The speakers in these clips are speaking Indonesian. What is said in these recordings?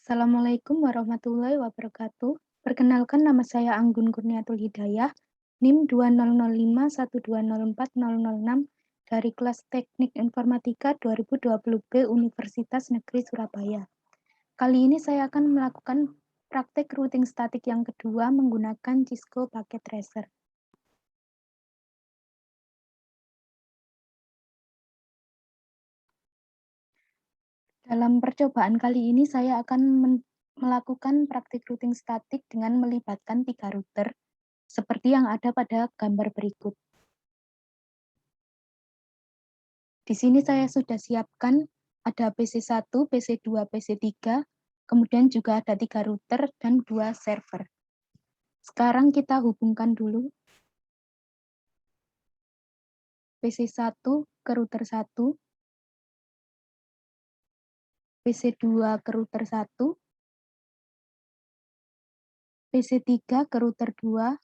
Assalamualaikum warahmatullahi wabarakatuh. Perkenalkan nama saya Anggun Kurniatul Hidayah, NIM 200512040006 dari kelas Teknik Informatika 2020B Universitas Negeri Surabaya. Kali ini saya akan melakukan praktek routing statik yang kedua menggunakan Cisco Packet Tracer. Dalam percobaan kali ini saya akan melakukan praktik routing statik dengan melibatkan 3 router, seperti yang ada pada gambar berikut. Di sini saya sudah siapkan ada PC1, PC2, PC3, kemudian juga ada 3 router dan 2 server. Sekarang kita hubungkan dulu PC1 ke router 1, PC2 ke router 1, PC3 ke router 2,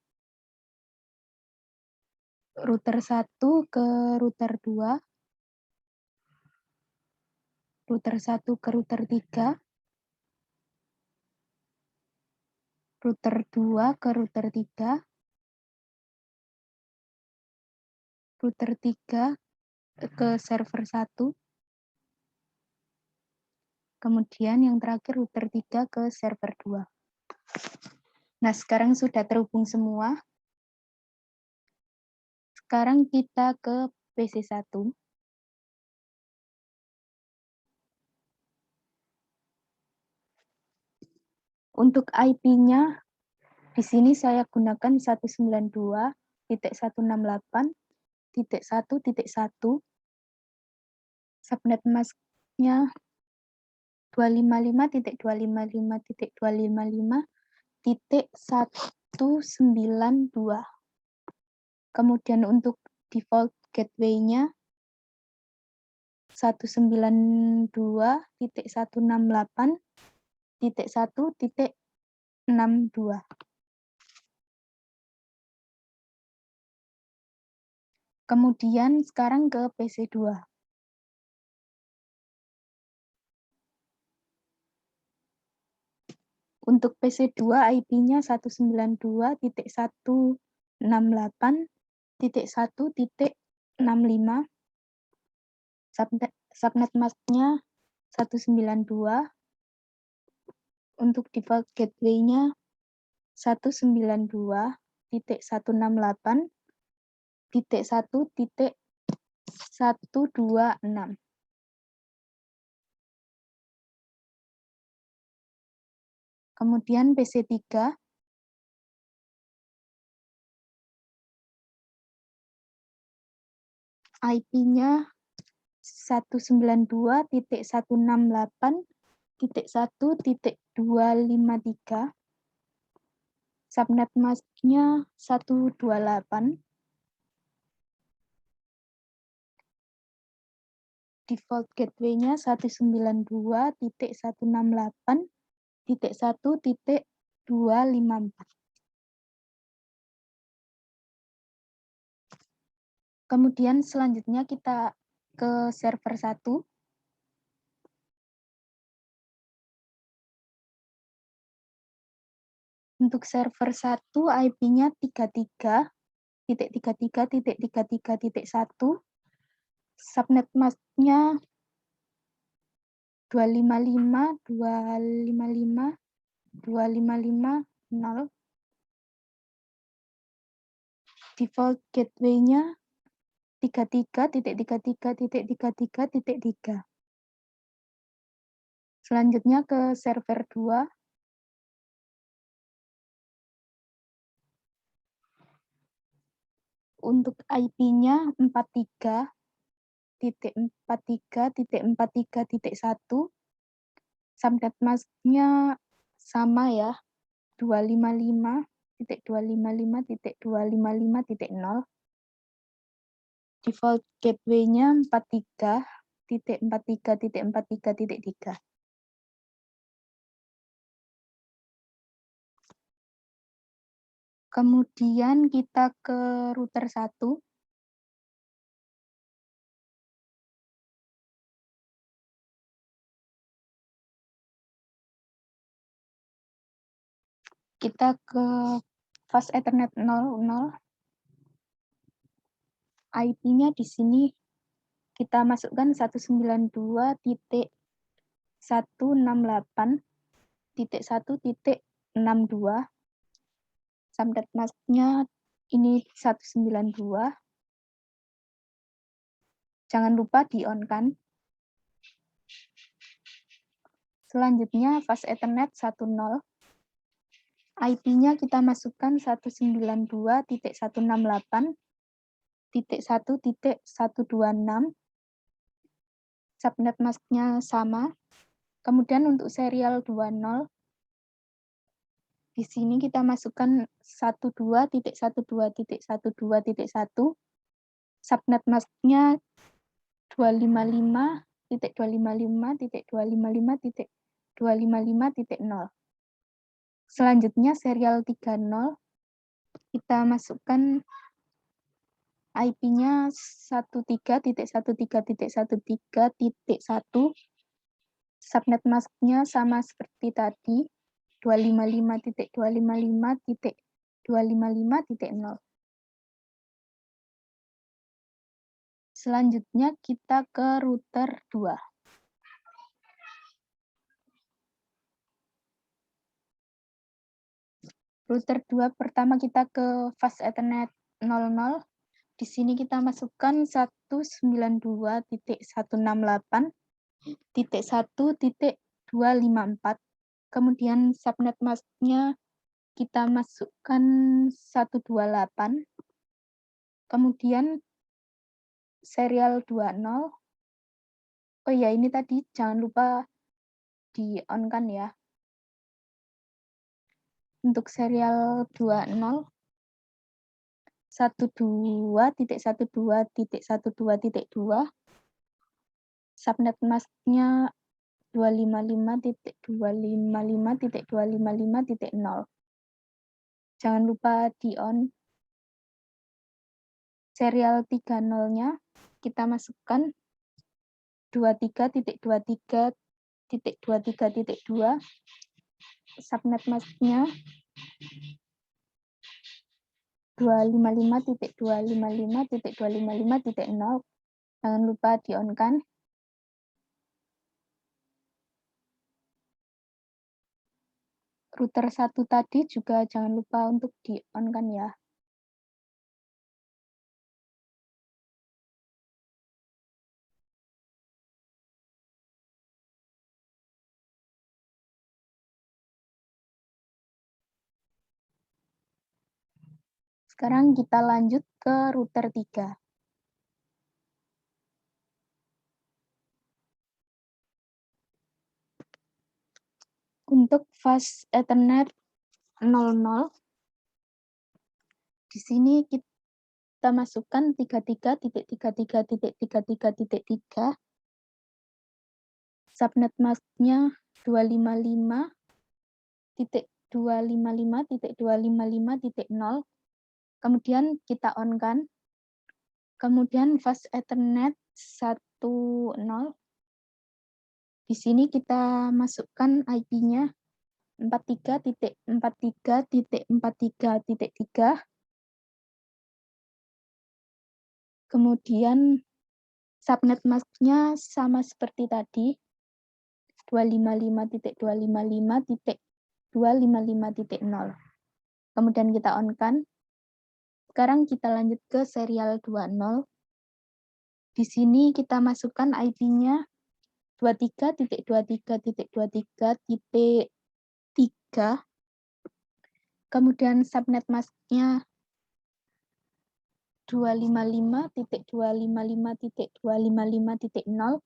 router 1 ke router 2, router 1 ke router 3, router 2 ke router 3, router 3 ke server 1, kemudian yang terakhir router 3 ke server 2. Nah, sekarang sudah terhubung semua. Sekarang kita ke PC1. Untuk IP-nya, di sini saya gunakan 192.168.1.1. Subnet masknya 255.255.255.192. Kemudian untuk default gateway-nya 192.168.1.62. Kemudian sekarang ke PC2. Untuk PC2 IP-nya 192.168.1.65. Subnet masknya 192. Untuk default gateway-nya 192.1.1.126. Kemudian PC3 IP-nya 192.168.1.253. Subnet masknya 128. Default gateway-nya 192.168.1.254. Kemudian selanjutnya kita ke server 1. Untuk server 1 IP-nya 33.33.33.1. Subnet masknya 255.255.255.0. Default gateway-nya 33.33.33.3. Selanjutnya ke server 2. Untuk IP-nya 43.43.43.1. Subnet masknya sama ya, 255.255.255.0. Default gateway-nya 43.43.43.3. Kemudian kita ke router 1. Kita ke fast Ethernet 00. IP-nya di sini kita masukkan 192.168.1.62. Subnet masknya ini 192. Jangan lupa di-on-kan. Selanjutnya fast Ethernet 10. IP-nya kita masukkan 192.168.1.126. Subnet masknya sama. Kemudian untuk serial 20, di sini kita masukkan 12.12.12.1. Subnet masknya 255.255.255.255.0. Selanjutnya serial 30, kita masukkan IP-nya 13.13.13.1. Subnet masknya sama seperti tadi, 255.255.255.0. Selanjutnya kita ke router 2. Router 2 pertama kita ke fast Ethernet 00. Di sini kita masukkan 192.168.1.254. Kemudian subnet masknya kita masukkan 128. Kemudian serial 20. Oh iya, ini tadi jangan lupa di-on-kan ya. Untuk serial 20, 12.12.12.2, subnet masknya 255.255.255.0. Jangan lupa di-on. Serial 30-nya kita masukkan 23.23.23.2. Subnet masknya 255.255.255.0. Jangan lupa di-on-kan. Router 1 tadi juga jangan lupa untuk di-on-kan ya. Sekarang kita lanjut ke router 3. Untuk fast Ethernet 00, di sini kita masukkan 33.33.33.3. Subnet masknya 255.255.255.0. Kemudian kita on-kan. Kemudian fast Ethernet 10. Di sini kita masukkan IP-nya 43.43.43.3. Kemudian subnet masknya sama seperti tadi, 255.255.255.0. Kemudian kita on-kan. Sekarang kita lanjut ke serial 20. Di sini kita masukkan IP-nya 23.23.23.3. Kemudian subnet masknya 255.255.255.0.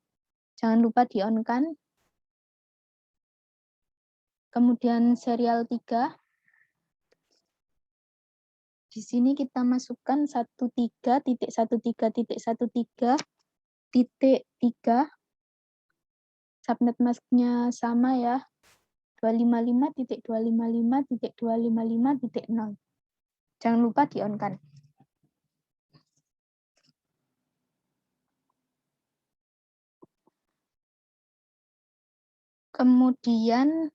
Jangan lupa di-on-kan. Kemudian serial 3. Di sini kita masukkan 13.13.13.3. Subnet masknya sama ya, 255.255.255.0. Jangan lupa di-on-kan. Kemudian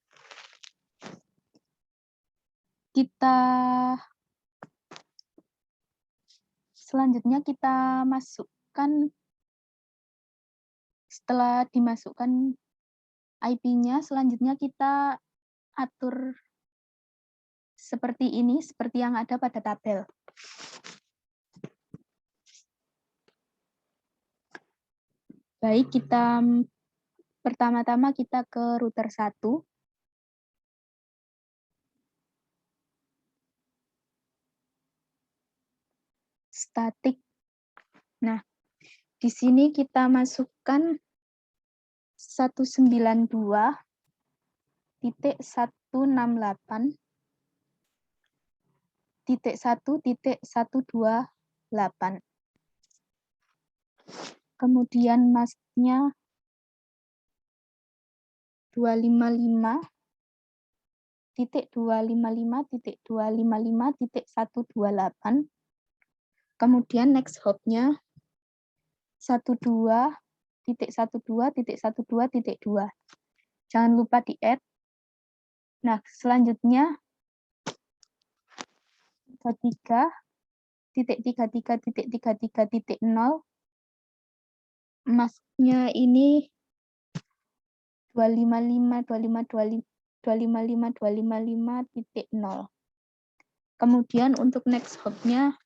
Selanjutnya kita masukkan, setelah dimasukkan IP-nya, selanjutnya kita atur seperti ini, seperti yang ada pada tabel. Baik, pertama-tama kita ke router 1. Statik. Nah, di sini kita masukkan 192.168.1.128. Kemudian masknya 255.255.255.128. Kemudian next hop-nya 12.12.12.2. Jangan lupa di-add. Nah, selanjutnya 33.33.33.0. Masknya ini 255.255.255.0. Kemudian untuk next hop-nya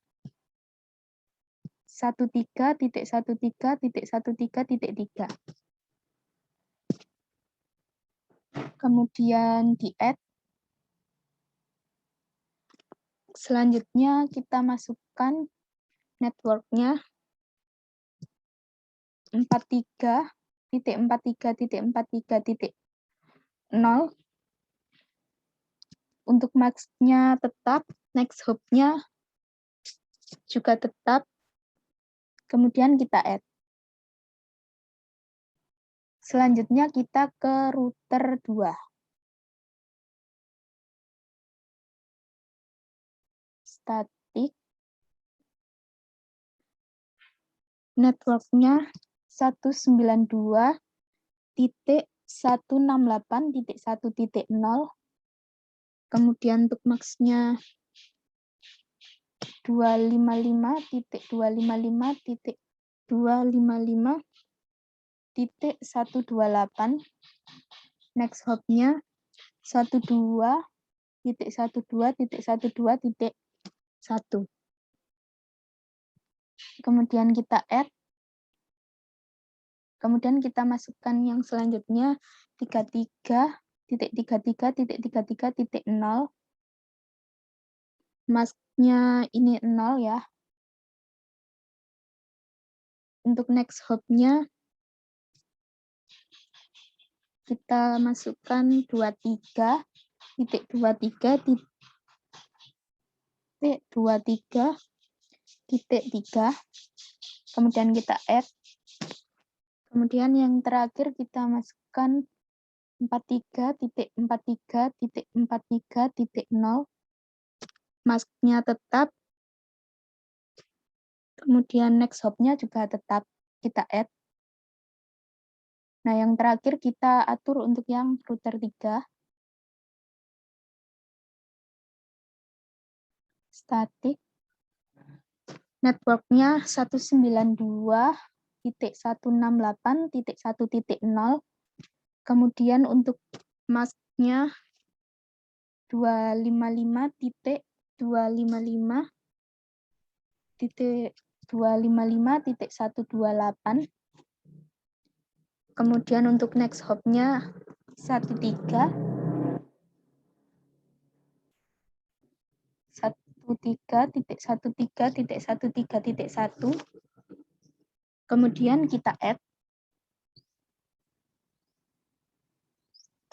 13.13.13.3. Kemudian di-add. Selanjutnya kita masukkan network-nya 43.43.43.0. Untuk mask-nya tetap, next hop-nya juga tetap. Kemudian kita add. Selanjutnya kita ke router 2. Statik. Network-nya 192.168.1.0. Kemudian untuk mask-nya 255.255.128. Next hop-nya 12.12.12.1. Kemudian kita add. Kemudian kita masukkan yang selanjutnya 33.33.33.0. Masknya ini 0 ya. Untuk next hop-nya kita masukkan 23.23.3. Kemudian kita add. Kemudian yang terakhir kita masukkan 43.43.43.0. Masknya tetap. Kemudian next hop-nya juga tetap kita add. Nah, yang terakhir kita atur untuk yang router 3. Statik. Network-nya 192.168.1.0. Kemudian untuk mask-nya 255.255.128. Kemudian untuk next hop-nya 13.13.13.1. Kemudian kita add.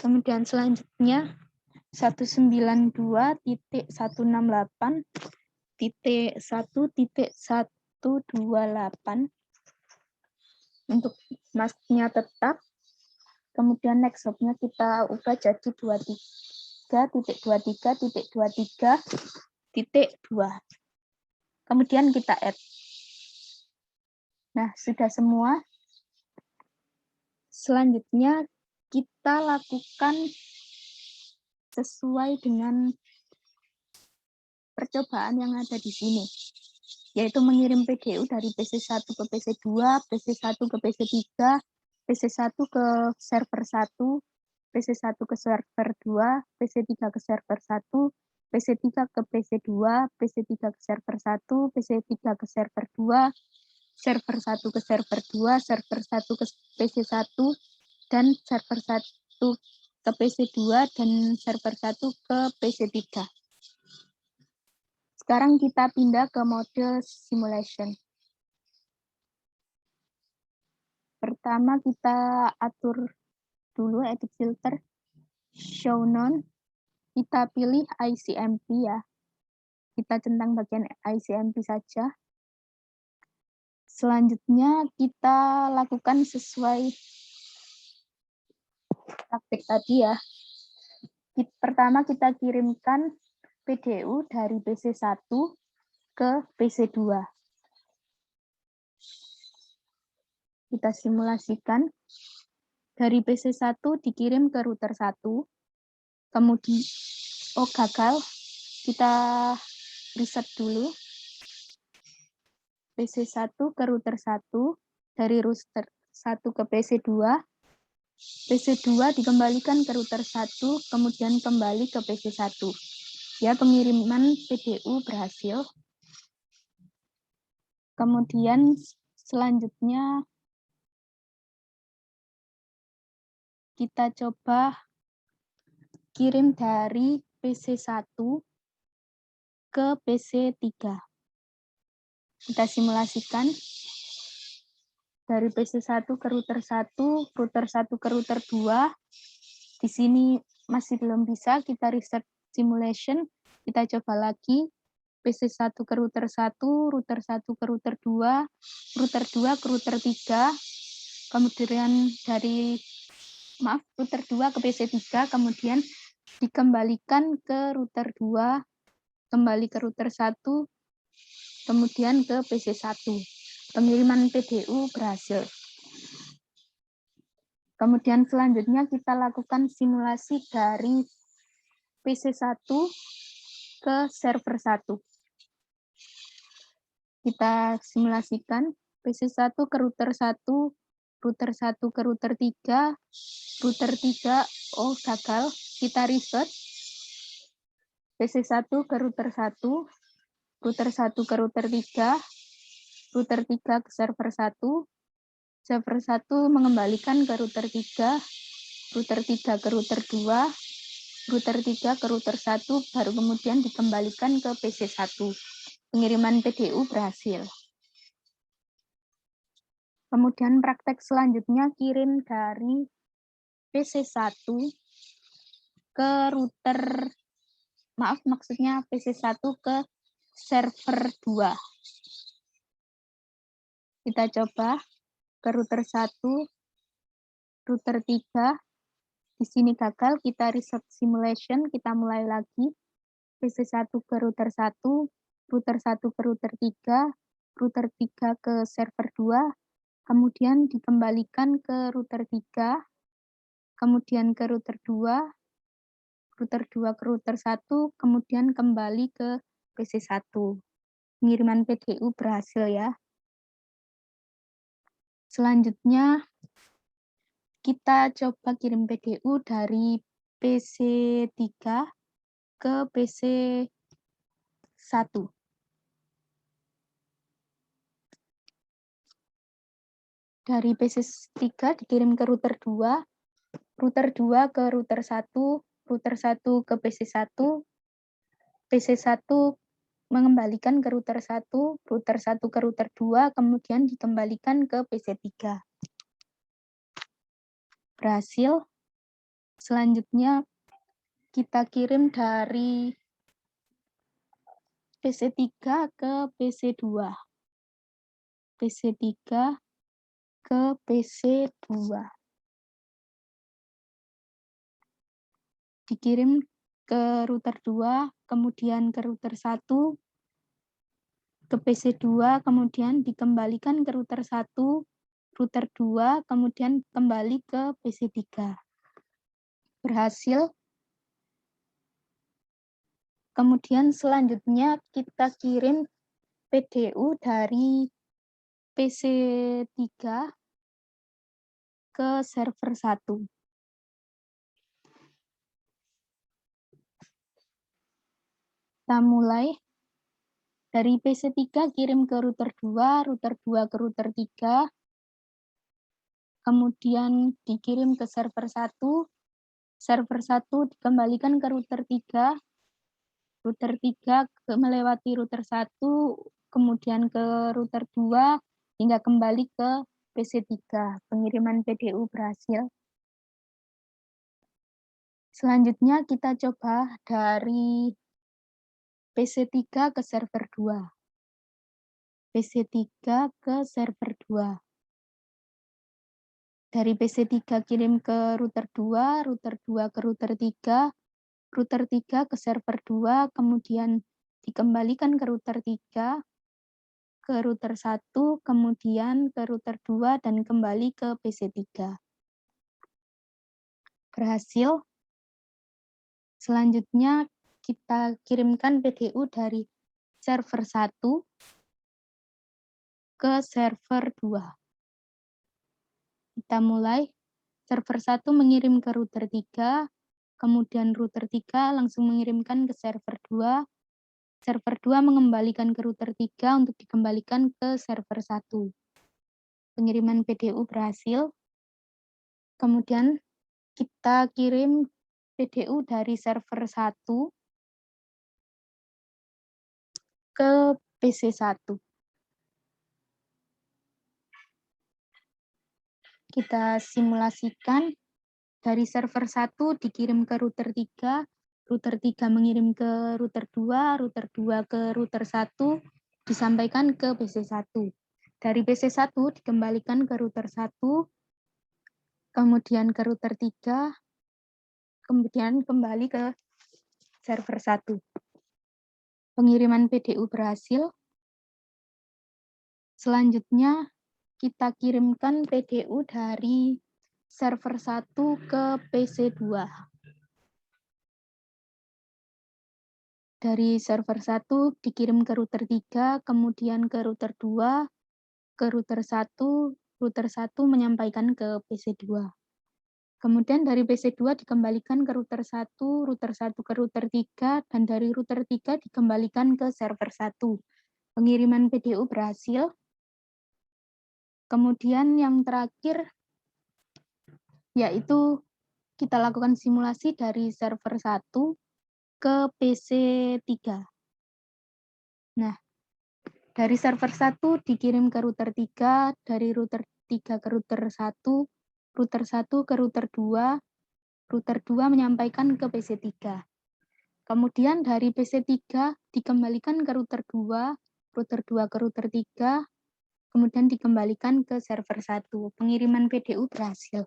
Kemudian selanjutnya 192.168.1.128 untuk masknya tetap. Kemudian next hop-nya kita ubah jadi 23.23.23.2. Kemudian kita add. Nah, sudah semua. Selanjutnya kita lakukan sesuai dengan percobaan yang ada di sini, yaitu mengirim PDU dari PC1 ke PC2, PC1 ke PC3, PC1 ke server 1, PC1 ke server 2, PC3 ke server 1, PC3 ke PC2, PC3 ke server 1, PC3 ke server 2, server 1 ke server 2, server 1 ke PC1, dan server 1 ke PC2, dan server 1 ke PC3. Sekarang kita pindah ke mode simulation. Pertama kita atur dulu edit filter, show none. Kita pilih ICMP ya. Kita centang bagian ICMP saja. Selanjutnya kita lakukan sesuai praktik tadi ya. Pertama kita kirimkan PDU dari PC1 ke PC2. Kita simulasikan. Dari PC1 dikirim ke router 1, kemudian, gagal. Kita reset dulu. PC1 ke router 1, dari router 1 ke PC2, PC2 dikembalikan ke router 1, kemudian kembali ke PC1. Ya, pengiriman PDU berhasil. Kemudian selanjutnya kita coba kirim dari PC1 ke PC3. Kita simulasikan. Dari PC1 ke router 1, router 1 ke router 2. Di sini masih belum bisa, kita reset simulation. Kita coba lagi. PC1 ke router 1, router 1 ke router 2, router 2 ke router 3, kemudian router 2 ke PC3, kemudian dikembalikan ke router 2, kembali ke router 1, kemudian ke PC1. Pengiriman PDU berhasil. Kemudian selanjutnya kita lakukan simulasi dari PC1 ke server 1. Kita simulasikan PC1 ke router 1, router 1 ke router 3, router 3, gagal. Kita reset. PC1 ke router 1, router 1 ke router 3, router 3 ke server 1, server 1 mengembalikan ke router 3, router 3 ke router 2, router 3 ke router 1, baru kemudian dikembalikan ke PC1. Pengiriman PDU berhasil. Kemudian praktek selanjutnya kirim dari PC1 ke router, maksudnya PC1 ke server 2. Kita coba ke router 1, router 3, di sini gagal, kita reset simulation, kita mulai lagi. PC1 ke router 1, router 1 ke router 3, router 3 ke server 2, kemudian dikembalikan ke router 3, kemudian ke router 2, router 2 ke router 1, kemudian kembali ke PC1. Pengiriman PDU berhasil ya. Selanjutnya, kita coba kirim PDU dari PC3 ke PC1. Dari PC3 dikirim ke router 2, router 2 ke router 1, router 1 ke PC1, PC1 mengembalikan ke router 1, router 1 ke router 2, kemudian dikembalikan ke PC3. Berhasil. Selanjutnya kita kirim dari PC3 ke PC2. PC3 ke PC2. Dikirim ke router 2, kemudian ke router 1, ke PC2, kemudian dikembalikan ke router 1, router 2, kemudian kembali ke PC3. Berhasil. Kemudian selanjutnya kita kirim PDU dari PC3 ke server 1. Kita mulai dari PC3 kirim ke router 2, router 2 ke router 3, kemudian dikirim ke server 1, server 1 dikembalikan ke router 3, router 3 melewati router 1, kemudian ke router 2, hingga kembali ke PC3. Pengiriman PDU berhasil. Selanjutnya kita coba dari PC3 ke server 2. PC3 ke server 2. Dari PC3 kirim ke router 2, router 2 ke router 3, router 3 ke server 2, kemudian dikembalikan ke router 3, ke router 1, kemudian ke router 2, dan kembali ke PC3. Berhasil. Selanjutnya kita kirimkan PDU dari server 1 ke server 2. Kita mulai. Server 1 mengirim ke router 3, kemudian router 3 langsung mengirimkan ke server 2, server 2 mengembalikan ke router 3 untuk dikembalikan ke server 1. Pengiriman PDU berhasil. Kemudian kita kirim PDU dari server 1 ke PC1. Kita simulasikan. Dari server 1 dikirim ke router 3, router 3 mengirim ke router 2, router 2 ke router 1, disampaikan ke PC1. Dari PC1 dikembalikan ke router 1, kemudian ke router 3, kemudian kembali ke server 1. Pengiriman PDU berhasil. Selanjutnya kita kirimkan PDU dari server 1 ke PC2. Dari server 1 dikirim ke router 3, kemudian ke router 2, ke router 1, router 1 menyampaikan ke PC2. Kemudian dari PC2 dikembalikan ke router 1, router 1 ke router 3, dan dari router 3 dikembalikan ke server 1. Pengiriman PDU berhasil. Kemudian yang terakhir yaitu kita lakukan simulasi dari server 1 ke PC3. Nah, dari server 1 dikirim ke router 3, dari router 3 ke router 1, router 1 ke router 2, router 2 menyampaikan ke PC3. Kemudian dari PC3 dikembalikan ke router 2, router 2 ke router 3, kemudian dikembalikan ke server 1. Pengiriman PDU berhasil.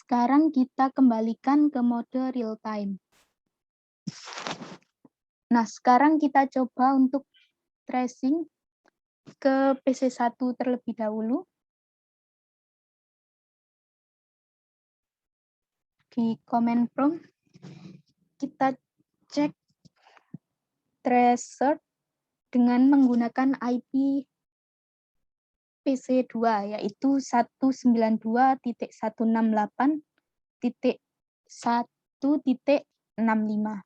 Sekarang kita kembalikan ke mode real time. Nah, sekarang kita coba untuk tracing ke PC1 terlebih dahulu. Di command prompt, kita cek tracer dengan menggunakan IP PC2, yaitu 192.168.1.65.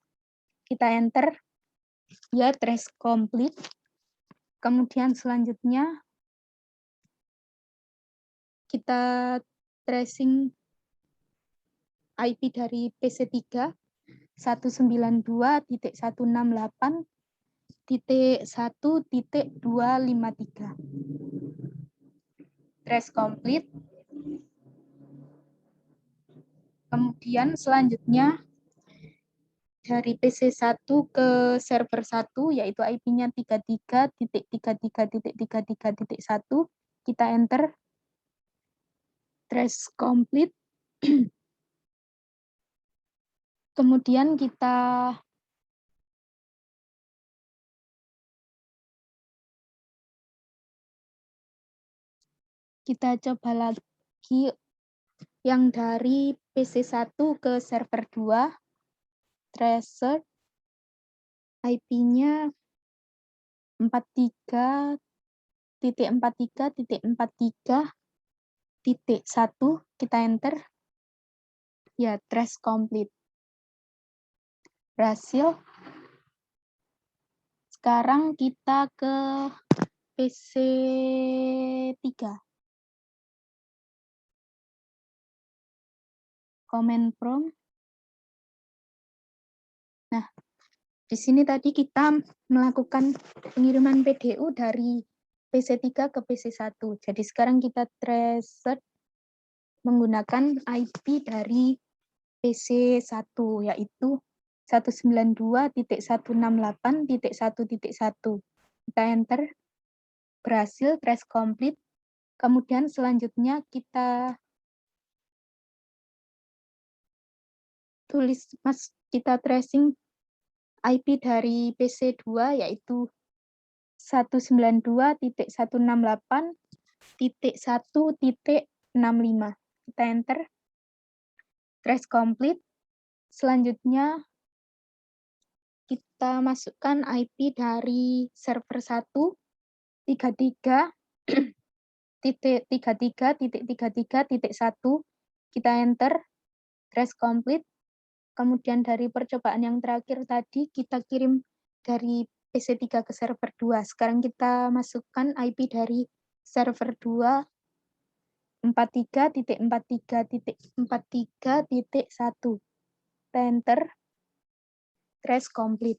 Kita enter, ya trace complete. Kemudian selanjutnya kita tracing IP dari PC3 192.168.1.253. Trace complete. Kemudian selanjutnya dari PC1 ke server 1, yaitu IP-nya 33.33.33.1, kita enter, trace complete. Kemudian kita coba lagi, yang dari PC1 ke server 2, tracer IP-nya 43.43.43.1, kita enter. Ya, trace complete. Berhasil. Sekarang kita ke PC3. Command prompt. Nah, di sini tadi kita melakukan pengiriman PDU dari PC3 ke PC1. Jadi sekarang kita trace menggunakan IP dari PC1, yaitu 192.168.1.1. Kita enter. Berhasil, trace complete. Kemudian selanjutnya kita kita tracing IP dari PC2 yaitu 192.168.1.65. Kita enter. Trace complete. Selanjutnya kita masukkan IP dari server 1 33.33.1. Kita enter. Trace complete. Kemudian dari percobaan yang terakhir tadi kita kirim dari PC3 ke server 2. Sekarang kita masukkan IP dari server 2 43.43.43.1. Kita enter. Trace complete.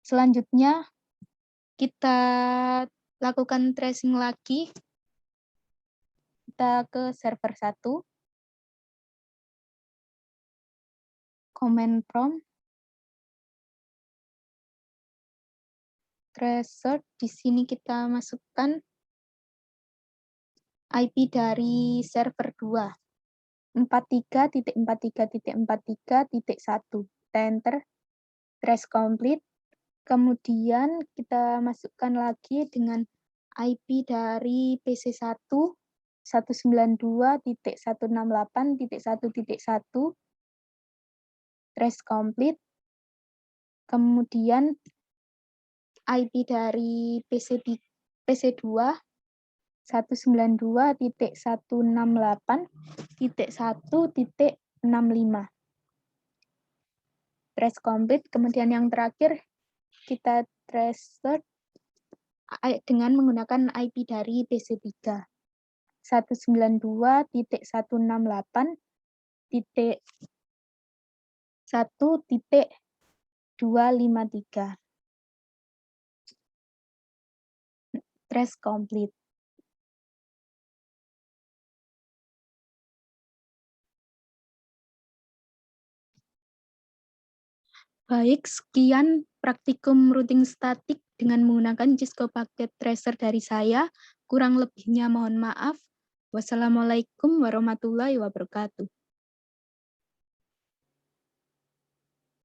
Selanjutnya kita lakukan tracing lagi. Kita ke server 1. Command prompt. Tracer, di sini kita masukkan IP dari server 2. 43.43.43.1. Enter. Trace complete. Kemudian kita masukkan lagi dengan IP dari PC1 192.168.1.1. Trace complete. Kemudian IP dari PC2 192.168.1.65. Trace complete. Kemudian yang terakhir kita trace dengan menggunakan IP dari PC3 192.1.1.253. Trace complete. Baik, sekian praktikum routing statik dengan menggunakan Cisco Packet Tracer dari saya. Kurang lebihnya mohon maaf. Wassalamualaikum warahmatullahi wabarakatuh.